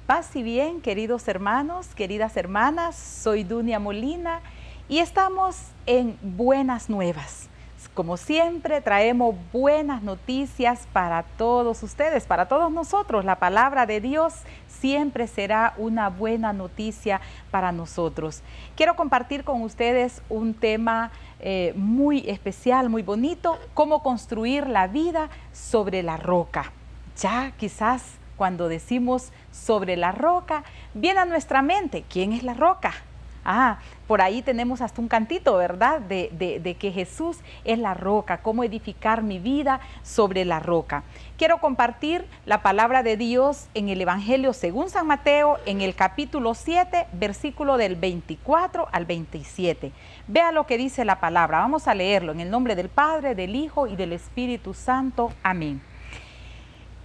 Paz y bien, queridos hermanos, queridas hermanas, soy Dunia Molina y estamos en Buenas Nuevas. Como siempre, traemos buenas noticias para todos ustedes, para todos nosotros. La palabra de Dios siempre será una buena noticia para nosotros. Quiero compartir con ustedes un tema muy especial, muy bonito, cómo construir la vida sobre la roca. Ya quizás cuando decimos sobre la roca, viene a nuestra mente, ¿quién es la roca? Por ahí tenemos hasta un cantito, ¿verdad? De que Jesús es la roca, cómo edificar mi vida sobre la roca. Quiero compartir la palabra de Dios en el Evangelio según San Mateo, en el capítulo 7, versículo del 24 al 27. Vea lo que dice la palabra, vamos a leerlo en el nombre del Padre, del Hijo y del Espíritu Santo. Amén.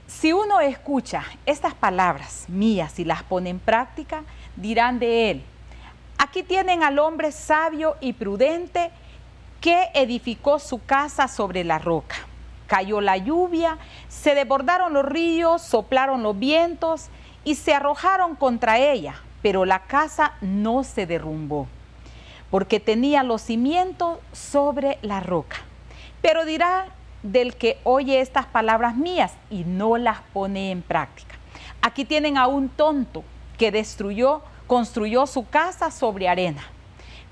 Si uno escucha estas palabras mías y las pone en práctica, dirán de él: aquí tienen al hombre sabio y prudente que edificó su casa sobre la roca. Cayó la lluvia, se desbordaron los ríos, soplaron los vientos y se arrojaron contra ella, pero la casa no se derrumbó, porque tenía los cimientos sobre la roca. Pero dirá del que oye estas palabras mías y no las pone en práctica: aquí tienen a un tonto que construyó su casa sobre arena.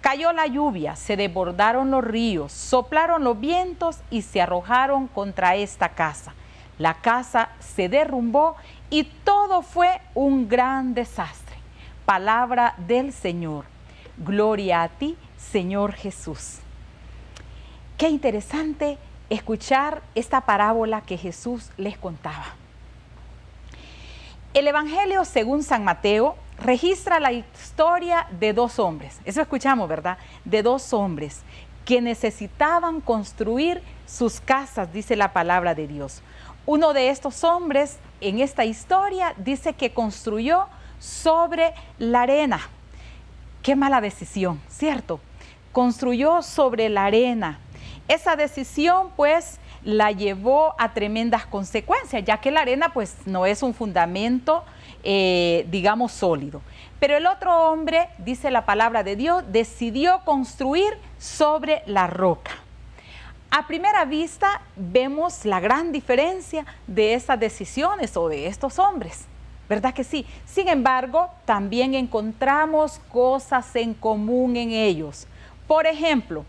Cayó la lluvia, se desbordaron los ríos, soplaron los vientos y se arrojaron contra esta casa. La casa se derrumbó y todo fue un gran desastre. Palabra del Señor. Gloria a ti, Señor Jesús. Qué interesante escuchar esta parábola que Jesús les contaba. El Evangelio según San Mateo registra la historia de dos hombres, eso escuchamos, ¿verdad? De dos hombres que necesitaban construir sus casas, dice la palabra de Dios. Uno de estos hombres en esta historia dice que construyó sobre la arena. Qué mala decisión, ¿cierto? Construyó sobre la arena. Esa decisión pues la llevó a tremendas consecuencias, ya que la arena pues no es un fundamento, digamos, sólido. Pero el otro hombre, dice la palabra de Dios, decidió construir sobre la roca. A primera vista vemos la gran diferencia de esas decisiones o de estos hombres, ¿verdad que sí? Sin embargo, también encontramos cosas en común en ellos. Por ejemplo,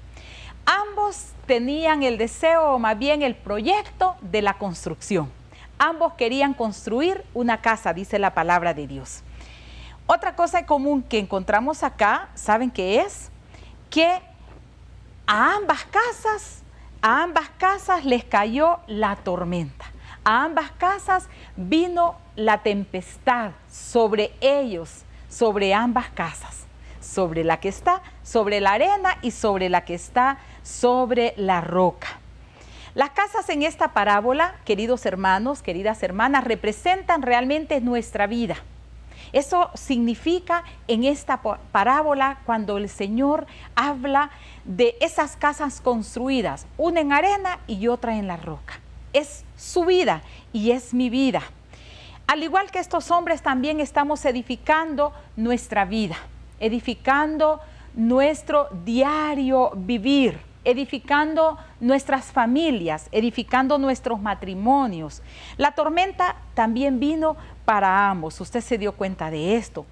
ambos tenían el deseo, o más bien el proyecto de la construcción. Ambos querían construir una casa, dice la palabra de Dios. Otra cosa en común que encontramos acá, ¿saben qué es? Que a ambas casas les cayó la tormenta. A ambas casas vino la tempestad sobre ellos, sobre ambas casas. Sobre la que está sobre la arena y sobre la que está sobre la roca. Las casas en esta parábola, queridos hermanos, queridas hermanas, representan realmente nuestra vida. Eso significa en esta parábola cuando el Señor habla de esas casas construidas, una en arena y otra en la roca. Es su vida y es mi vida. Al igual que estos hombres, también estamos edificando nuestra vida, edificando nuestro diario vivir, edificando nuestras familias, edificando nuestros matrimonios. La tormenta también vino para ambos, usted se dio cuenta de esto.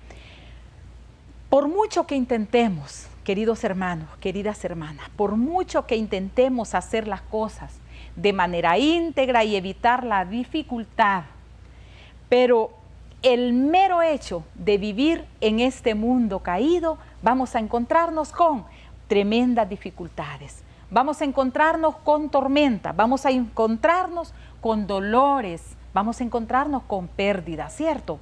Por mucho que intentemos, queridos hermanos, queridas hermanas, por mucho que intentemos hacer las cosas de manera íntegra y evitar la dificultad, pero el mero hecho de vivir en este mundo caído, vamos a encontrarnos con tremendas dificultades. Vamos a encontrarnos con tormenta, vamos a encontrarnos con dolores, vamos a encontrarnos con pérdidas, ¿cierto?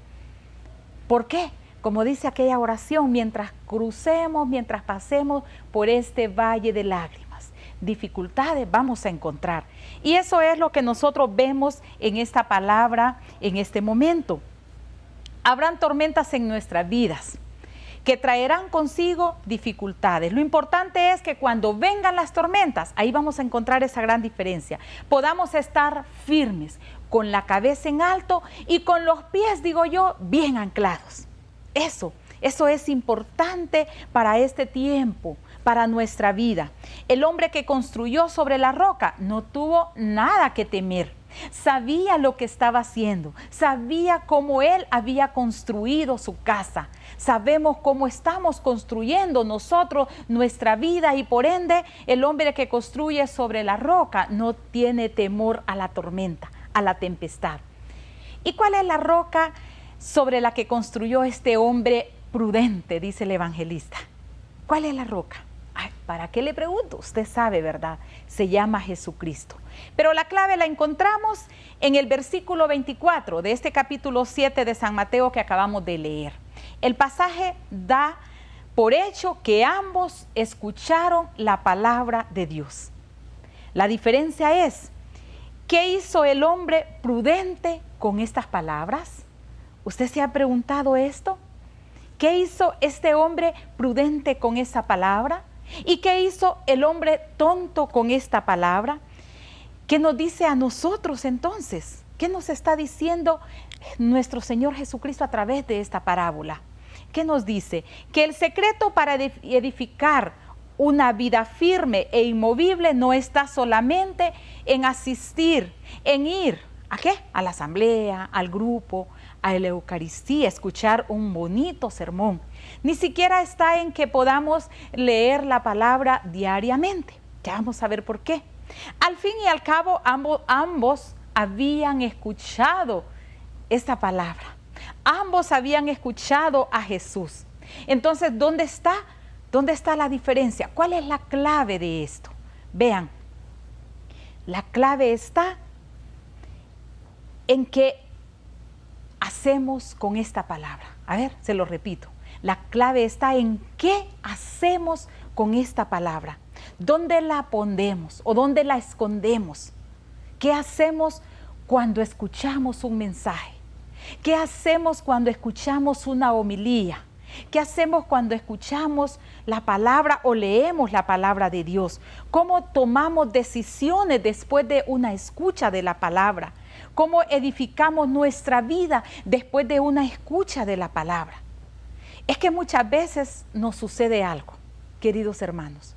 ¿Por qué? Como dice aquella oración, mientras crucemos, mientras pasemos por este valle de lágrimas, dificultades vamos a encontrar. Y eso es lo que nosotros vemos en esta palabra, en este momento. Habrán tormentas en nuestras vidas que traerán consigo dificultades. Lo importante es que cuando vengan las tormentas, ahí vamos a encontrar esa gran diferencia. Podamos estar firmes, con la cabeza en alto y con los pies, digo yo, bien anclados. Eso es importante para este tiempo, para nuestra vida. El hombre que construyó sobre la roca no tuvo nada que temer. Sabía lo que estaba haciendo, sabía cómo él había construido su casa. Sabemos cómo estamos construyendo nosotros nuestra vida y por ende el hombre que construye sobre la roca no tiene temor a la tormenta, a la tempestad. ¿Y cuál es la roca sobre la que construyó este hombre prudente? Dice el evangelista. ¿Cuál es la roca? Ay, ¿para qué le pregunto? Usted sabe, ¿verdad? Se llama Jesucristo. Pero la clave la encontramos en el versículo 24 de este capítulo 7 de San Mateo que acabamos de leer. El pasaje da por hecho que ambos escucharon la palabra de Dios. La diferencia es, ¿qué hizo el hombre prudente con estas palabras? ¿Usted se ha preguntado esto? ¿Qué hizo este hombre prudente con esa palabra? ¿Y qué hizo el hombre tonto con esta palabra? ¿Qué nos dice a nosotros entonces? ¿Qué nos está diciendo nuestro Señor Jesucristo a través de esta parábola? ¿Qué nos dice? Que el secreto para edificar una vida firme e inmovible no está solamente en asistir, en ir, ¿a qué? A la asamblea, al grupo, a la Eucaristía, escuchar un bonito sermón. Ni siquiera está en que podamos leer la palabra diariamente. Ya vamos a ver por qué. Al fin y al cabo, ambos habían escuchado esta palabra. Ambos habían escuchado a Jesús. Entonces, ¿dónde está? ¿Dónde está la diferencia? ¿Cuál es la clave de esto? Vean, la clave está en qué hacemos con esta palabra. A ver, se lo repito. La clave está en qué hacemos con esta palabra. ¿Dónde la ponemos o dónde la escondemos? ¿Qué hacemos cuando escuchamos un mensaje? ¿Qué hacemos cuando escuchamos una homilía? ¿Qué hacemos cuando escuchamos la palabra o leemos la palabra de Dios? ¿Cómo tomamos decisiones después de una escucha de la palabra? ¿Cómo edificamos nuestra vida después de una escucha de la palabra? Es que muchas veces nos sucede algo, queridos hermanos.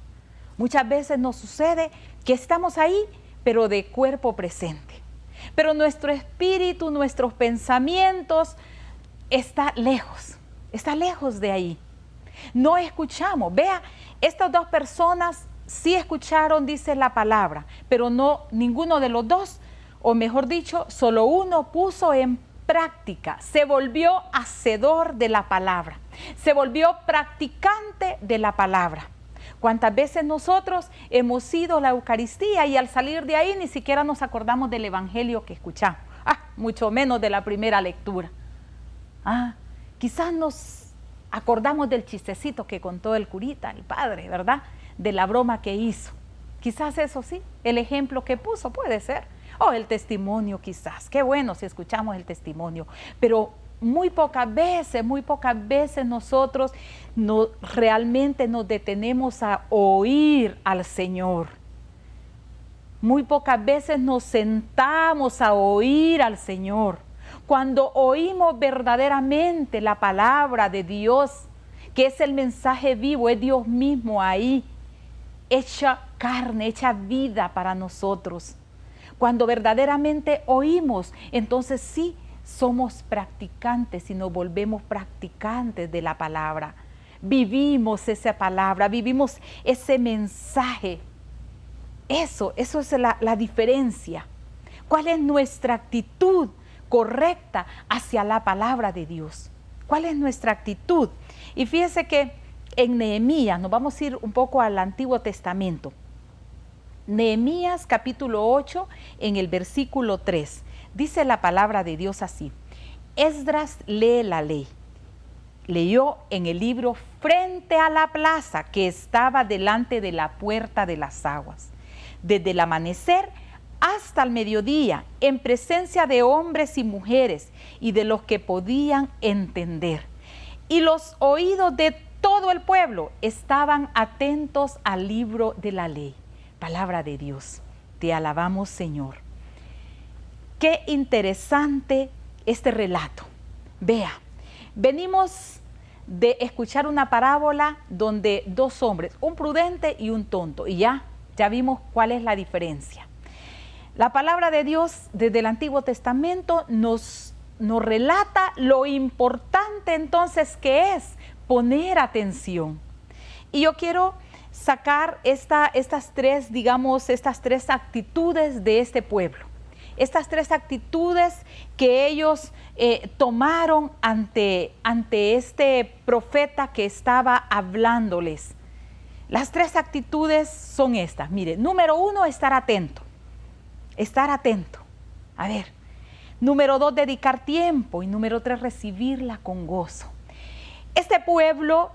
Muchas veces nos sucede que estamos ahí, pero de cuerpo presente. Pero nuestro espíritu, nuestros pensamientos está lejos de ahí. No escuchamos. Vea, estas dos personas sí escucharon, dice la palabra, pero no ninguno de los dos, o mejor dicho, solo uno puso en práctica, se volvió hacedor de la palabra, se volvió practicante de la palabra. ¿Cuántas veces nosotros hemos ido a la Eucaristía y al salir de ahí ni siquiera nos acordamos del Evangelio que escuchamos? Mucho menos de la primera lectura. Quizás nos acordamos del chistecito que contó el curita, el padre, ¿verdad? De la broma que hizo. Quizás eso sí, el ejemplo que puso puede ser. O el testimonio quizás. Qué bueno si escuchamos el testimonio. Pero muy pocas veces nosotros realmente nos detenemos a oír al Señor. Muy pocas veces nos sentamos a oír al Señor. Cuando oímos verdaderamente la palabra de Dios, que es el mensaje vivo, es Dios mismo ahí, hecha carne, hecha vida para nosotros. Cuando verdaderamente oímos, entonces sí somos practicantes y nos volvemos practicantes de la palabra. Vivimos esa palabra, vivimos ese mensaje. Eso es la diferencia. ¿Cuál es nuestra actitud correcta hacia la palabra de Dios? ¿Cuál es nuestra actitud? Y fíjese que en Nehemías, nos vamos a ir un poco al Antiguo Testamento. Nehemías capítulo 8, en el versículo 3, dice la palabra de Dios así: Esdras lee la ley. Leyó en el libro frente a la plaza que estaba delante de la puerta de las aguas, desde el amanecer hasta el mediodía, en presencia de hombres y mujeres y de los que podían entender. Y los oídos de todo el pueblo estaban atentos al libro de la ley. Palabra de Dios, te alabamos, Señor. qué interesante este relato. Vea, venimos de escuchar una parábola donde dos hombres, un prudente y un tonto, y ya vimos cuál es la diferencia. La palabra de Dios desde el Antiguo Testamento nos relata lo importante entonces que es poner atención. Y yo quiero sacar estas tres actitudes de este pueblo. Estas tres actitudes que ellos tomaron ante este profeta que estaba hablándoles. Las tres actitudes son estas. Mire, número 1, estar atento. Estar atento. A ver. Número 2, dedicar tiempo. Y número 3, recibirla con gozo. Este pueblo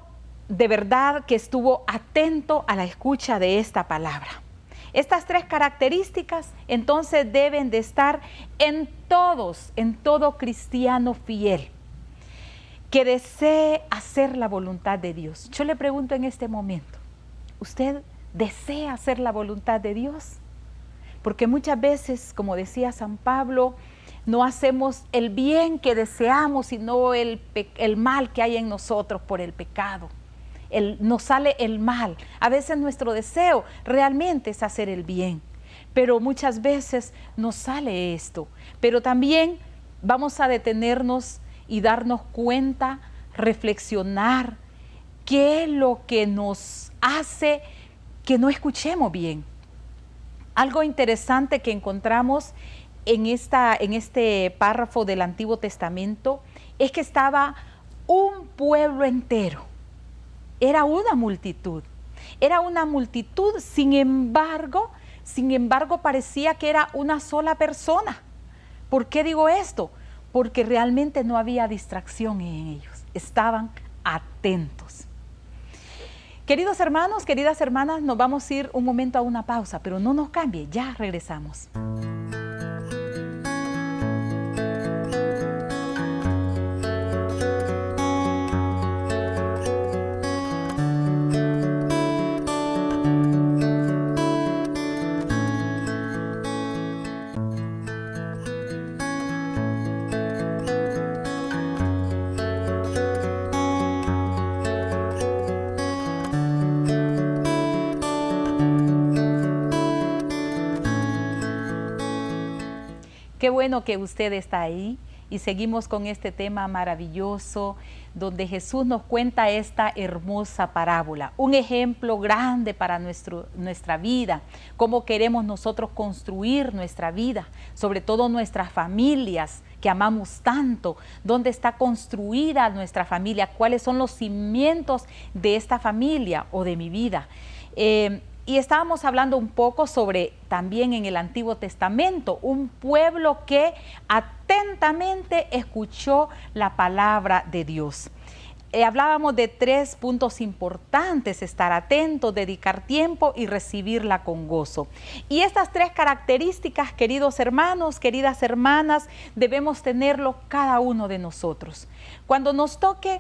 de verdad que estuvo atento a la escucha de esta palabra. Estas tres características entonces deben de estar en todo cristiano fiel que desee hacer la voluntad de Dios. Yo le pregunto en este momento, ¿usted desea hacer la voluntad de Dios? Porque muchas veces, como decía San Pablo, no hacemos el bien que deseamos, sino el mal que hay en nosotros por el pecado. Nos sale el mal. A veces nuestro deseo realmente es hacer el bien, pero muchas veces nos sale esto. Pero también vamos a detenernos y darnos cuenta, reflexionar qué es lo que nos hace que no escuchemos bien. Algo interesante que encontramos en este párrafo del Antiguo Testamento es que estaba un pueblo entero. Era una multitud, sin embargo parecía que era una sola persona. ¿Por qué digo esto? Porque realmente no había distracción en ellos, estaban atentos. Queridos hermanos, queridas hermanas, nos vamos a ir un momento a una pausa, pero no nos cambie, ya regresamos. Qué bueno que usted está ahí y seguimos con este tema maravilloso donde Jesús nos cuenta esta hermosa parábola, un ejemplo grande para nuestra vida, cómo queremos nosotros construir nuestra vida, sobre todo nuestras familias que amamos tanto, dónde está construida nuestra familia, cuáles son los cimientos de esta familia o de mi vida. Y estábamos hablando un poco sobre también en el Antiguo Testamento, un pueblo que atentamente escuchó la palabra de Dios. Hablábamos de 3 puntos importantes: estar atento, dedicar tiempo y recibirla con gozo. Y estas 3 características, queridos hermanos, queridas hermanas, debemos tenerlo cada uno de nosotros. Cuando nos toque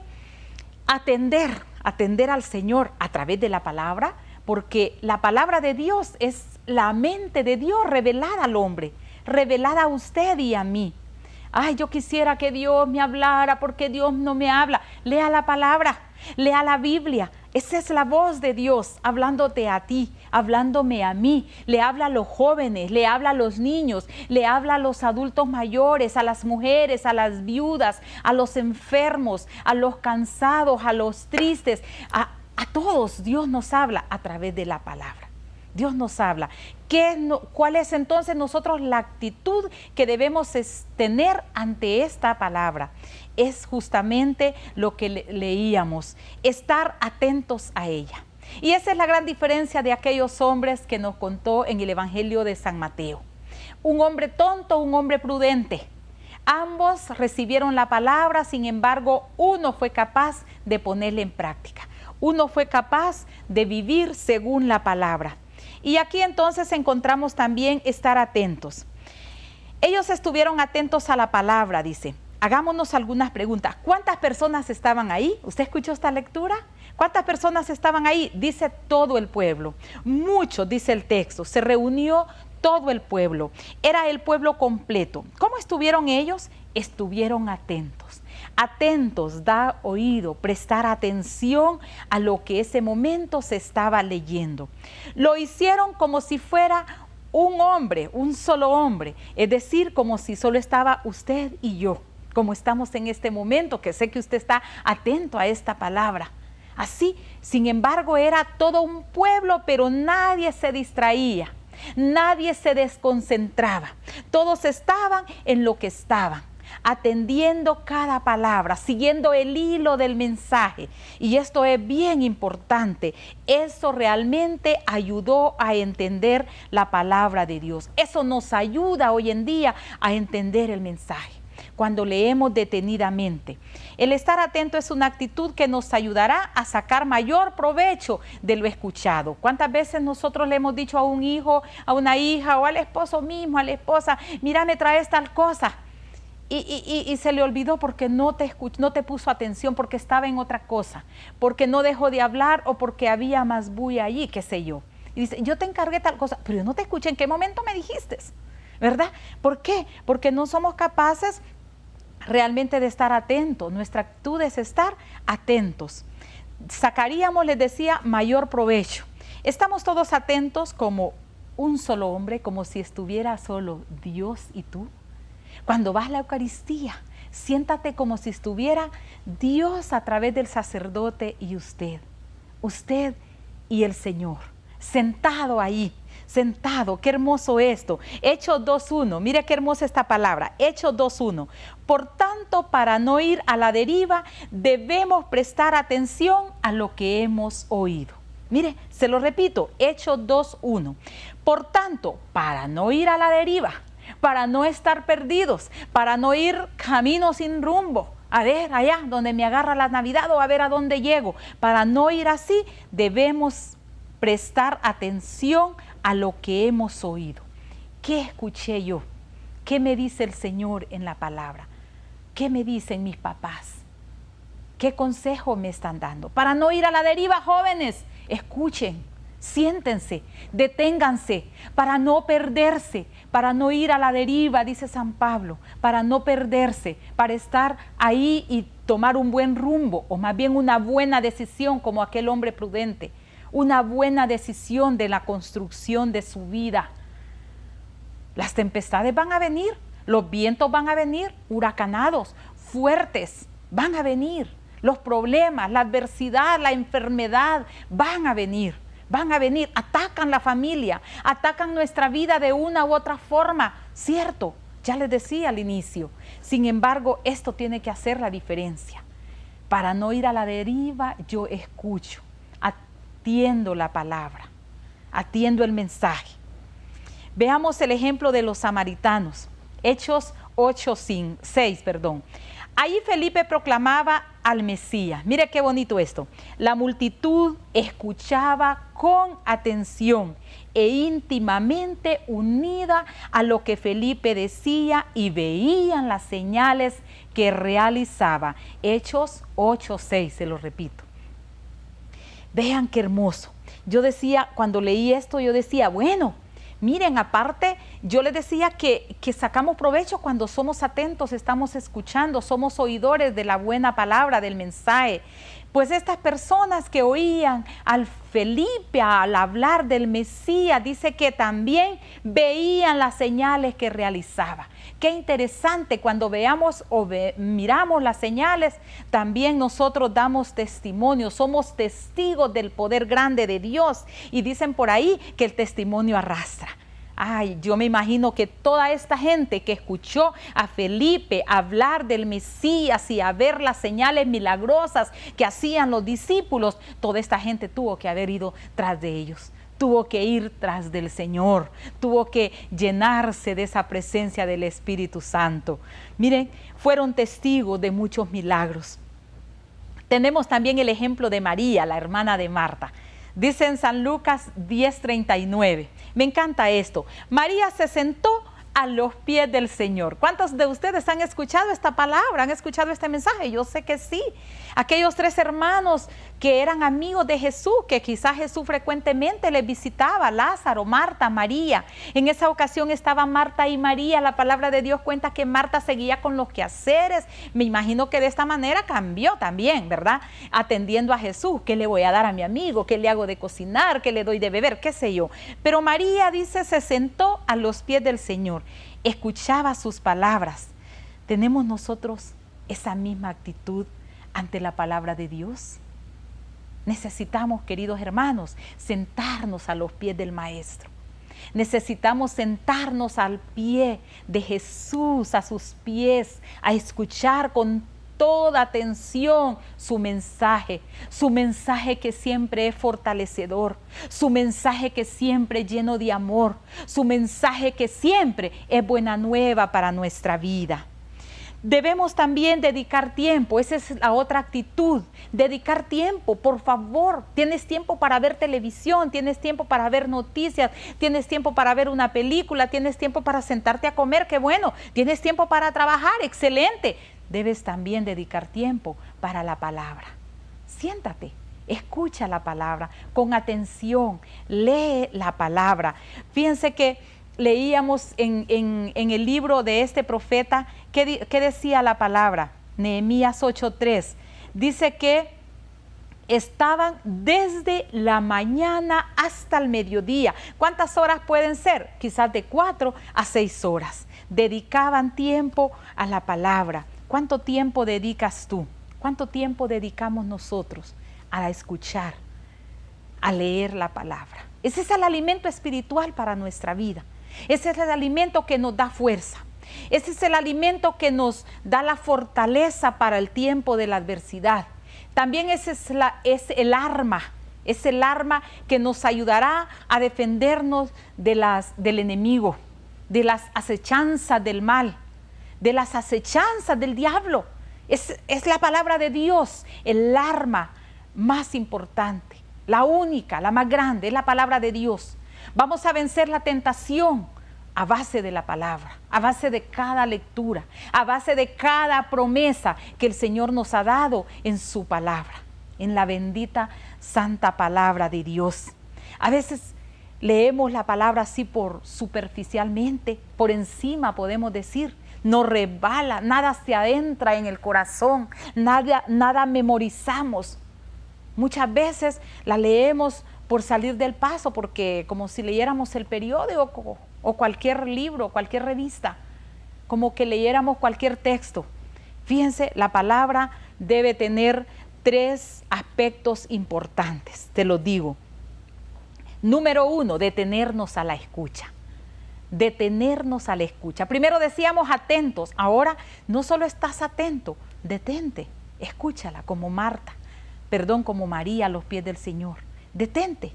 atender al Señor a través de la palabra, porque la palabra de Dios es la mente de Dios revelada al hombre, revelada a usted y a mí. Ay, yo quisiera que Dios me hablara, porque Dios no me habla. Lea la palabra, lea la Biblia. Esa es la voz de Dios hablándote a ti, hablándome a mí. Le habla a los jóvenes, le habla a los niños, le habla a los adultos mayores, a las mujeres, a las viudas, a los enfermos, a los cansados, a los tristes, a todos. Dios nos habla a través de la palabra. Dios nos habla. ¿Cuál es entonces nosotros la actitud que debemos tener ante esta palabra? Es justamente lo que leíamos, estar atentos a ella. Y esa es la gran diferencia de aquellos hombres que nos contó en el Evangelio de San Mateo. Un hombre tonto, un hombre prudente. Ambos recibieron la palabra, sin embargo, uno fue capaz de ponerla en práctica. Uno fue capaz de vivir según la palabra. Y aquí entonces encontramos también estar atentos. Ellos estuvieron atentos a la palabra, dice. Hagámonos algunas preguntas. ¿Cuántas personas estaban ahí? ¿Usted escuchó esta lectura? ¿Cuántas personas estaban ahí? Dice todo el pueblo. Muchos, dice el texto. Se reunió todo el pueblo. Era el pueblo completo. ¿Cómo estuvieron ellos? Estuvieron atentos. Atentos, dar oído, prestar atención a lo que ese momento se estaba leyendo. Lo hicieron como si fuera un hombre, un solo hombre, es decir, como si solo estaba usted y yo, como estamos en este momento, que sé que usted está atento a esta palabra. Así, sin embargo, era todo un pueblo, pero nadie se distraía, nadie se desconcentraba. Todos estaban en lo que estaban, atendiendo cada palabra, siguiendo el hilo del mensaje. Y esto es bien importante. Eso realmente ayudó a entender la palabra de Dios. Eso nos ayuda hoy en día a entender el mensaje cuando leemos detenidamente. El estar atento es una actitud que nos ayudará a sacar mayor provecho de lo escuchado. ¿Cuántas veces nosotros le hemos dicho a un hijo, a una hija o al esposo mismo, a la esposa, mira, me traes tal cosa? Y se le olvidó porque no te puso atención, porque estaba en otra cosa, porque no dejó de hablar o porque había más bulla allí, qué sé yo. Y dice, yo te encargué tal cosa, pero yo no te escuché, ¿en qué momento me dijiste? ¿Verdad? ¿Por qué? Porque no somos capaces realmente de estar atentos. Nuestra actitud es estar atentos. Sacaríamos, les decía, mayor provecho. Estamos todos atentos como un solo hombre, como si estuviera solo Dios y tú. Cuando vas a la Eucaristía, siéntate como si estuviera Dios a través del sacerdote y usted y el Señor, sentado ahí, sentado. Qué hermoso esto. Hechos 2:1, mire qué hermosa esta palabra, Hechos 2:1. Por tanto, para no ir a la deriva, debemos prestar atención a lo que hemos oído. Mire, se lo repito, Hechos 2:1. Por tanto, para no ir a la deriva, para no estar perdidos, para no ir camino sin rumbo, a ver allá donde me agarra la Navidad o a ver a dónde llego, para no ir así, debemos prestar atención a lo que hemos oído. ¿Qué escuché yo? ¿Qué me dice el Señor en la palabra? ¿Qué me dicen mis papás? ¿Qué consejo me están dando? Para no ir a la deriva, jóvenes, escuchen. Siéntense, deténganse, para no perderse, para no ir a la deriva, dice San Pablo, para no perderse, para estar ahí y tomar un buen rumbo, o más bien una buena decisión como aquel hombre prudente, una buena decisión de la construcción de su vida. Las tempestades van a venir, los vientos van a venir, huracanados, fuertes, van a venir, los problemas, la adversidad, la enfermedad, van a venir, atacan la familia, atacan nuestra vida de una u otra forma, ¿cierto? Ya les decía al inicio. Sin embargo, esto tiene que hacer la diferencia. Para no ir a la deriva, yo escucho, atiendo la palabra, atiendo el mensaje. Veamos el ejemplo de los samaritanos, Hechos 8:6. Ahí Felipe proclamaba al Mesías. Mire qué bonito esto. La multitud escuchaba con atención e íntimamente unida a lo que Felipe decía y veían las señales que realizaba. Hechos 8:6, se lo repito. Vean qué hermoso. Yo decía, cuando leí esto, yo decía, bueno, miren, aparte, yo les decía que sacamos provecho cuando somos atentos, estamos escuchando, somos oidores de la buena palabra, del mensaje. Pues estas personas que oían al Felipe al hablar del Mesías, dice que también veían las señales que realizaba. Qué interesante, cuando veamos o miramos las señales, también nosotros damos testimonio, somos testigos del poder grande de Dios. Y dicen por ahí que el testimonio arrastra. Ay, yo me imagino que toda esta gente que escuchó a Felipe hablar del Mesías y a ver las señales milagrosas que hacían los discípulos, toda esta gente tuvo que haber ido tras de ellos, tuvo que ir tras del Señor, tuvo que llenarse de esa presencia del Espíritu Santo. Miren, fueron testigos de muchos milagros. Tenemos también el ejemplo de María, la hermana de Marta. Dice en San Lucas 10:39, me encanta esto. María se sentó a los pies del Señor. ¿Cuántos de ustedes han escuchado esta palabra? ¿Han escuchado este mensaje? Yo sé que sí. Aquellos 3 hermanos que eran amigos de Jesús, que quizás Jesús frecuentemente les visitaba, Lázaro, Marta, María. En esa ocasión estaban Marta y María. La palabra de Dios cuenta que Marta seguía con los quehaceres. Me imagino que de esta manera cambió también, ¿verdad? Atendiendo a Jesús. ¿Qué le voy a dar a mi amigo? ¿Qué le hago de cocinar? ¿Qué le doy de beber? ¿Qué sé yo? Pero María, dice, se sentó a los pies del Señor. Escuchaba sus palabras. ¿Tenemos nosotros esa misma actitud ante la palabra de Dios? Necesitamos, queridos hermanos, sentarnos a los pies del Maestro. Necesitamos sentarnos al pie de Jesús, a sus pies, a escuchar con toda atención su mensaje que siempre es fortalecedor, su mensaje que siempre es lleno de amor, su mensaje que siempre es buena nueva para nuestra vida. Debemos también dedicar tiempo, esa es la otra actitud, dedicar tiempo, por favor. Tienes tiempo para ver televisión, tienes tiempo para ver noticias, tienes tiempo para ver una película, tienes tiempo para sentarte a comer, qué bueno, tienes tiempo para trabajar, excelente. Debes también dedicar tiempo para la palabra. Siéntate, escucha la palabra con atención, lee la palabra. Fíjense que leíamos en el libro de este profeta, ¿qué decía la palabra? Nehemías 8:3. Dice que estaban desde la mañana hasta el mediodía. ¿Cuántas horas pueden ser? Quizás de 4 a 6 horas. Dedicaban tiempo a la palabra. ¿Cuánto tiempo dedicas tú? ¿Cuánto tiempo dedicamos nosotros a escuchar, a leer la palabra? Ese es el alimento espiritual para nuestra vida. Ese es el alimento que nos da fuerza. Ese es el alimento que nos da la fortaleza para el tiempo de la adversidad. También ese es el arma que nos ayudará a defendernos del enemigo, de las acechanzas del mal, de las acechanzas del diablo. Es la palabra de Dios, el arma más importante, la única, la más grande, es la palabra de Dios. Vamos a vencer la tentación a base de la palabra, a base de cada lectura, a base de cada promesa que el Señor nos ha dado en su palabra, en la bendita santa palabra de Dios. A veces leemos la palabra así por superficialmente, por encima podemos decir, no resbala, nada se adentra en el corazón, nada memorizamos. Muchas veces la leemos por salir del paso, porque como si leyéramos el periódico o cualquier libro, cualquier revista, como que leyéramos cualquier texto. Fíjense, la palabra debe tener 3 aspectos importantes, te lo digo. Número 1, detenernos a la escucha. Detenernos a la escucha. Primero decíamos atentos, ahora no solo estás atento, detente, escúchala como como María a los pies del Señor. Detente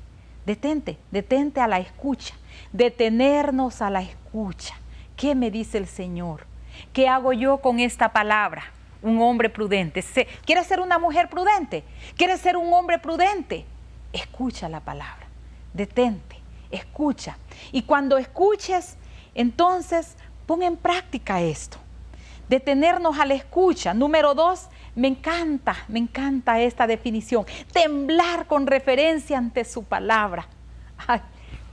a la escucha, detenernos a la escucha. ¿Qué me dice el Señor? ¿Qué hago yo con esta palabra? Un hombre prudente. ¿Quieres ser una mujer prudente? ¿Quieres ser un hombre prudente? Escucha la palabra, detente, escucha. Y cuando escuches, entonces pon en práctica esto. Detenernos a la escucha. Número 2, me encanta esta definición. Temblar con referencia ante su palabra. Ay,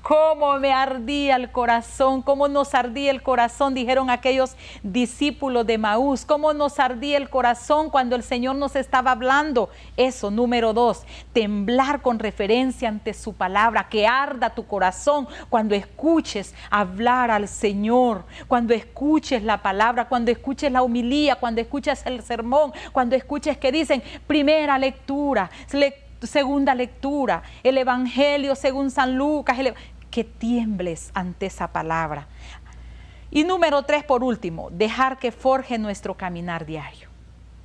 cómo me ardía el corazón, cómo nos ardía el corazón, dijeron aquellos discípulos de Maús, cómo nos ardía el corazón cuando el Señor nos estaba hablando. Eso, número 2, temblar con referencia ante su palabra, que arda tu corazón cuando escuches hablar al Señor, cuando escuches la palabra, cuando escuches la homilía, cuando escuches el sermón, cuando escuches que dicen primera lectura, segunda lectura, el Evangelio según San Lucas, que tiembles ante esa palabra. Y número 3, por último, dejar que forje nuestro caminar diario.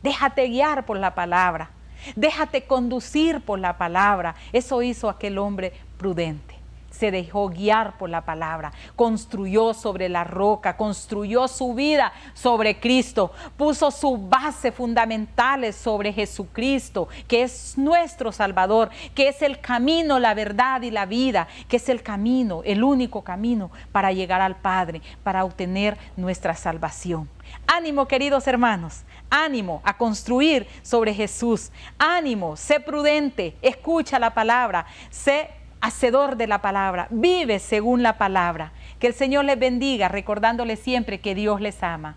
Déjate guiar por la palabra, déjate conducir por la palabra. Eso hizo aquel hombre prudente. se dejó guiar por la palabra, construyó sobre la roca, construyó su vida sobre Cristo, puso sus bases fundamentales sobre Jesucristo, que es nuestro Salvador, que es el camino, la verdad y la vida, que es el camino, el único camino para llegar al Padre, para obtener nuestra salvación. Ánimo, queridos hermanos, ánimo a construir sobre Jesús, ánimo, sé prudente, escucha la palabra, sé hacedor de la palabra, vive según la palabra. Que el Señor les bendiga, recordándoles siempre que Dios les ama.